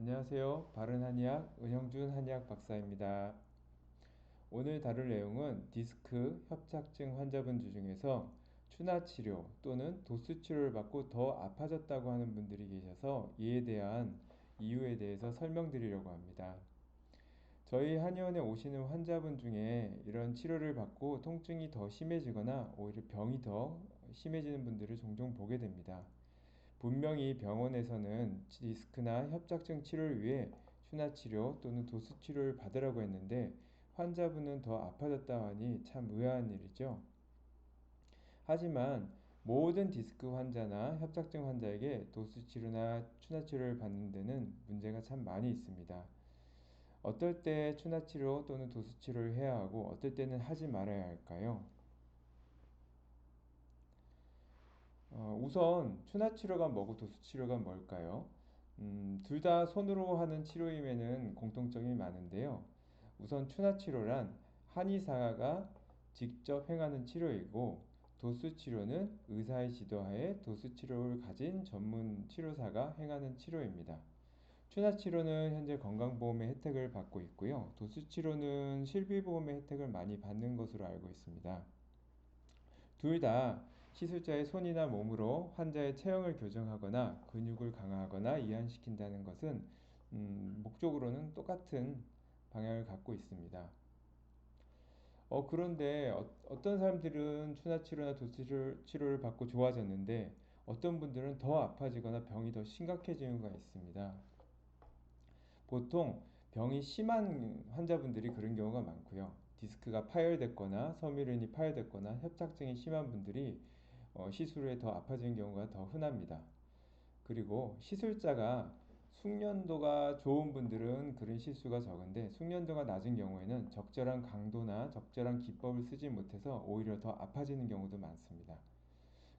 안녕하세요. 바른한의학 은영준 한의학 박사입니다. 오늘 다룰 내용은 디스크 협착증 환자분 중에서 추나 치료 또는 도수 치료를 받고 더 아파졌다고 하는 분들이 계셔서 이에 대한 이유에 대해서 설명드리려고 합니다. 저희 한의원에 오시는 환자분 중에 이런 치료를 받고 통증이 더 심해지거나 오히려 병이 더 심해지는 분들을 종종 보게 됩니다. 분명히 병원에서는 디스크나 협착증 치료를 위해 순화 치료 또는 도수 치료를 받으라고 했는데 환자분은 더 아파졌다 하니 참 의아한 일이죠. 하지만 모든 디스크 환자나 협착증 환자에게 도수 치료나 추나 치료를 받는 데는 문제가 참 많이 있습니다. 어떨 때 추나 치료 또는 도수 치료를 해야 하고 어떨 때는 하지 말아야 할까요? 우선 추나 치료가 뭐고 도수 치료가 뭘까요? 둘 다 손으로 하는 치료임에는 공통점이 많은데요. 우선 추나 치료란 한의사가 직접 행하는 치료이고 도수 치료는 의사의 지도하에 도수 치료를 가진 전문 치료사가 행하는 치료입니다. 추나 치료는 현재 건강보험의 혜택을 받고 있고요. 도수 치료는 실비보험의 혜택을 많이 받는 것으로 알고 있습니다. 둘 다 시술자의 손이나 몸으로 환자의 체형을 교정하거나 근육을 강화하거나 이완시킨다는 것은 목적으로는 똑같은 방향을 갖고 있습니다. 그런데 떤 사람들은 추나치료나 도수치료를 받고 좋아졌는데 어떤 분들은 더 아파지거나 병이 더 심각해지는 경우가 있습니다. 보통 병이 심한 환자분들이 그런 경우가 많고요. 디스크가 파열됐거나 섬유륜이 파열됐거나 협착증이 심한 분들이 시술 후에 더 아파지는 경우가 더 흔합니다. 그리고 시술자가 숙련도가 좋은 분들은 그런 실수가 적은데 숙련도가 낮은 경우에는 적절한 강도나 적절한 기법을 쓰지 못해서 오히려 더 아파지는 경우도 많습니다.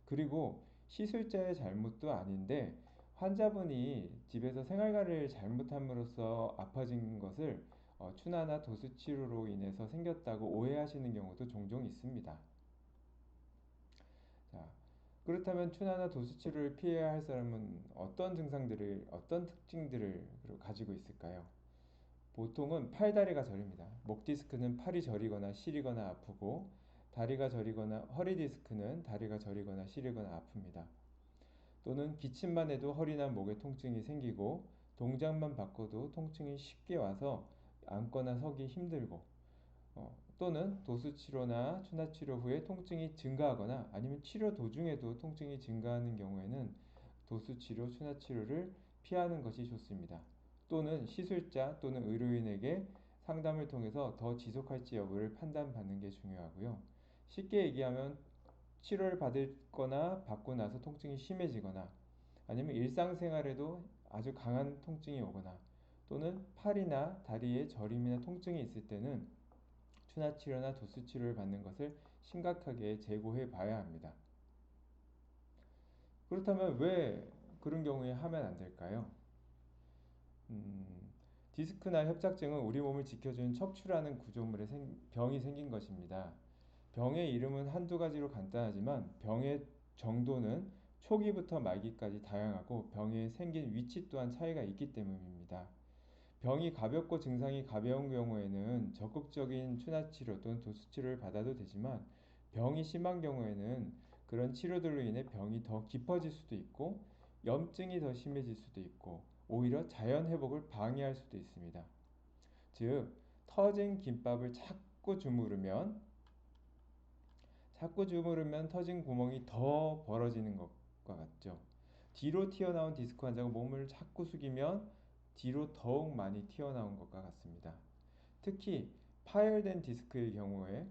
그리고 시술자의 잘못도 아닌데 환자분이 집에서 생활관리를 잘못함으로써 아파진 것을 추나나 도수 치료로 인해서 생겼다고 오해하시는 경우도 종종 있습니다. 자, 그렇다면 추나나 도수 치료를 피해야 할 사람은 어떤 특징들을 가지고 있을까요? 보통은 팔다리가 저립니다. 목 디스크는 팔이 저리거나 시리거나 아프고 다리가 저리거나 허리 디스크는 다리가 저리거나 시리거나 아픕니다. 또는 기침만 해도 허리나 목에 통증이 생기고 동작만 바꿔도 통증이 쉽게 와서 앉거나 서기 힘들고 또는 도수치료나 추나치료 후에 통증이 증가하거나 아니면 치료 도중에도 통증이 증가하는 경우에는 도수치료, 추나치료를 피하는 것이 좋습니다. 또는 시술자 또는 의료인에게 상담을 통해서 더 지속할지 여부를 판단받는 게 중요하고요. 쉽게 얘기하면 치료를 받거나 받고 나서 통증이 심해지거나 아니면 일상생활에도 아주 강한 통증이 오거나 또는 팔이나 다리에 저림이나 통증이 있을 때는 추나치료나 도수치료를 받는 것을 심각하게 재고해 봐야 합니다. 그렇다면 왜 그런 경우에 하면 안 될까요? 디스크나 협착증은 우리 몸을 지켜주는 척추라는 구조물의 병이 생긴 것입니다. 병의 이름은 한두 가지로 간단하지만 병의 정도는 초기부터 말기까지 다양하고 병의 생긴 위치 또한 차이가 있기 때문입니다. 병이 가볍고 증상이 가벼운 경우에는 적극적인 추나치료 또는 도수치료를 받아도 되지만 병이 심한 경우에는 그런 치료들로 인해 병이 더 깊어질 수도 있고 염증이 더 심해질 수도 있고 오히려 자연 회복을 방해할 수도 있습니다. 즉, 터진 김밥을 자꾸 주무르면 터진 구멍이 더 벌어지는 것과 같죠. 뒤로 튀어나온 디스크 환자가 몸을 자꾸 숙이면 뒤로 더욱 많이 튀어나온 것과 같습니다. 특히 파열된 디스크의 경우에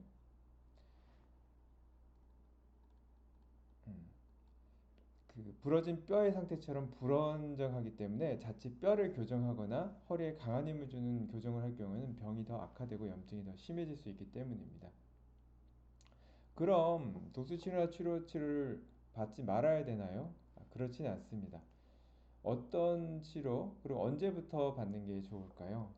음, 그 부러진 뼈의 상태처럼 불안정하기 때문에 자칫 뼈를 교정하거나 허리에 강한 힘을 주는 교정을 할 경우에는 병이 더 악화되고 염증이 더 심해질 수 있기 때문입니다. 그럼 도수치료나 치료를 받지 말아야 되나요? 그렇진 않습니다. 어떤 치료, 그리고 언제부터 받는 게 좋을까요?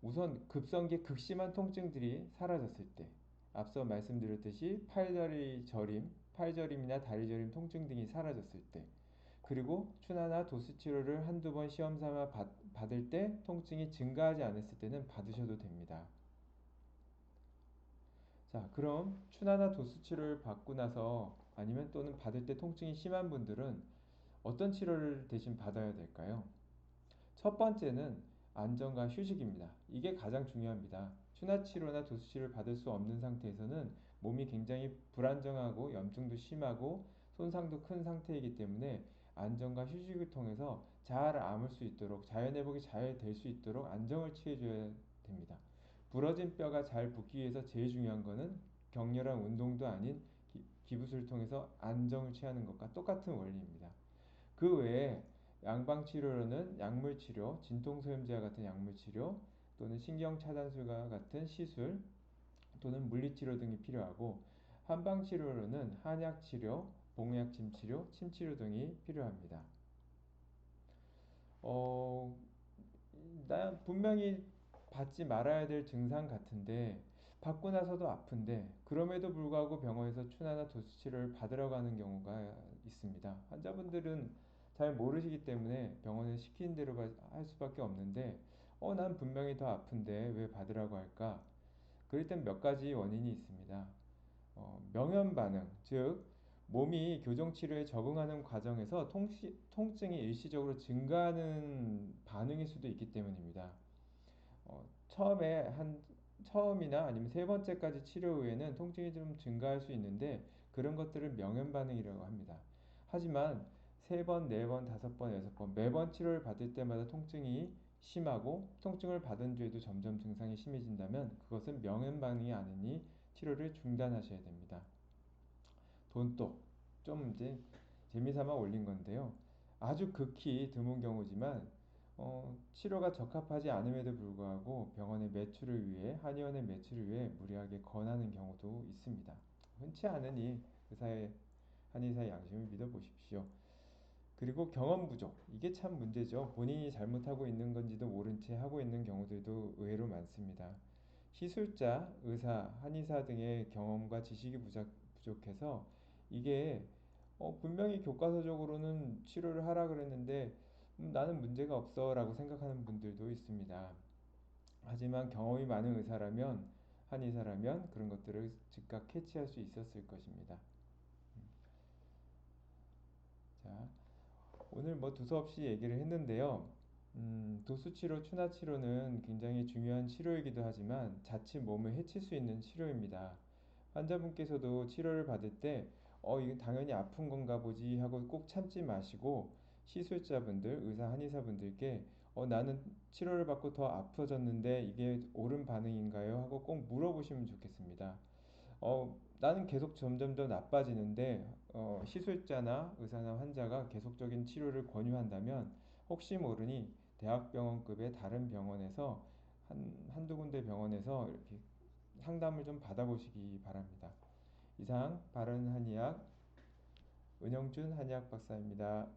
우선 급성기 극심한 통증들이 사라졌을 때, 앞서 말씀드렸듯이 팔다리 저림, 팔저림이나 다리 저림 통증 등이 사라졌을 때, 그리고 추나나 도수 치료를 한두 번 시험 삼아 받을 때 통증이 증가하지 않았을 때는 받으셔도 됩니다. 자, 그럼 추나나 도수 치료를 받고 나서 아니면 또는 받을 때 통증이 심한 분들은 어떤 치료를 대신 받아야 될까요? 첫 번째는 안정과 휴식입니다. 이게 가장 중요합니다. 추나 치료나 도수 치료를 받을 수 없는 상태에서는 몸이 굉장히 불안정하고 염증도 심하고 손상도 큰 상태이기 때문에 안정과 휴식을 통해서 잘 아물 수 있도록 자연 회복이 잘 될 수 있도록 안정을 취해줘야 됩니다. 부러진 뼈가 잘 붙기 위해서 제일 중요한 거는 격렬한 운동도 아닌 기부스를 통해서 안정을 취하는 것과 똑같은 원리입니다. 그 외에 양방 치료로는 약물 치료, 진통소염제와 같은 약물 치료 또는 신경차단술과 같은 시술 또는 물리치료 등이 필요하고 한방 치료로는 한약 치료, 봉약침 치료, 침 치료 등이 필요합니다. 어, 나 분명히 받지 말아야 될 증상 같은데 받고 나서도 아픈데 그럼에도 불구하고 병원에서 추나나 도수 치료를 받으러 가는 경우가 있습니다. 환자분들은 잘 모르시기 때문에 병원에 시키는 대로 할 수밖에 없는데 난 분명히 더 아픈데 왜 받으라고 할까? 그럴 땐 몇 가지 원인이 있습니다. 명현 반응, 즉 몸이 교정 치료에 적응하는 과정에서 통증이 일시적으로 증가하는 반응일 수도 있기 때문입니다. 처음이나 아니면 세 번째까지 치료 후에는 통증이 좀 증가할 수 있는데 그런 것들을 명현 반응이라고 합니다. 하지만 세 번, 네 번, 다섯 번, 여섯 번 매번 치료를 받을 때마다 통증이 심하고 통증을 받은 뒤에도 점점 증상이 심해진다면 그것은 명현 반응이 아니니 치료를 중단하셔야 됩니다. 돈독 좀 이제 재미삼아 올린 건데요. 아주 극히 드문 경우지만 치료가 적합하지 않음에도 불구하고 병원의 매출을 위해 한의원의 매출을 위해 무리하게 권하는 경우도 있습니다. 흔치 않으니 의사의 한의사의 양심을 믿어보십시오. 그리고 경험 부족 이게 참 문제죠. 본인이 잘못하고 있는 건지도 모른 채 하고 있는 경우들도 의외로 많습니다. 시술자, 의사, 한의사 등의 경험과 지식이 부족해서 이게 분명히 교과서적으로는 치료를 하라 그랬는데 나는 문제가 없어 라고 생각하는 분들도 있습니다. 하지만 경험이 많은 의사라면 한의사라면 그런 것들을 즉각 캐치할 수 있었을 것입니다. 자, 오늘 뭐 두서없이 얘기를 했는데요. 도수치료, 추나치료는 굉장히 중요한 치료이기도 하지만 자칫 몸을 해칠 수 있는 치료입니다. 환자분께서도 치료를 받을 때 이거 당연히 아픈 건가 보지 하고 꼭 참지 마시고 시술자분들, 의사, 한의사분들께 나는 치료를 받고 더 아파졌는데 이게 옳은 반응인가요? 하고 꼭 물어보시면 좋겠습니다. 나는 계속 점점 더 나빠지는데 시술자나 의사나 환자가 계속적인 치료를 권유한다면 혹시 모르니 대학병원급의 다른 병원에서 한두 군데 병원에서 이렇게 상담을 좀 받아보시기 바랍니다. 이상 바른한의학 은영준 한의학 박사입니다.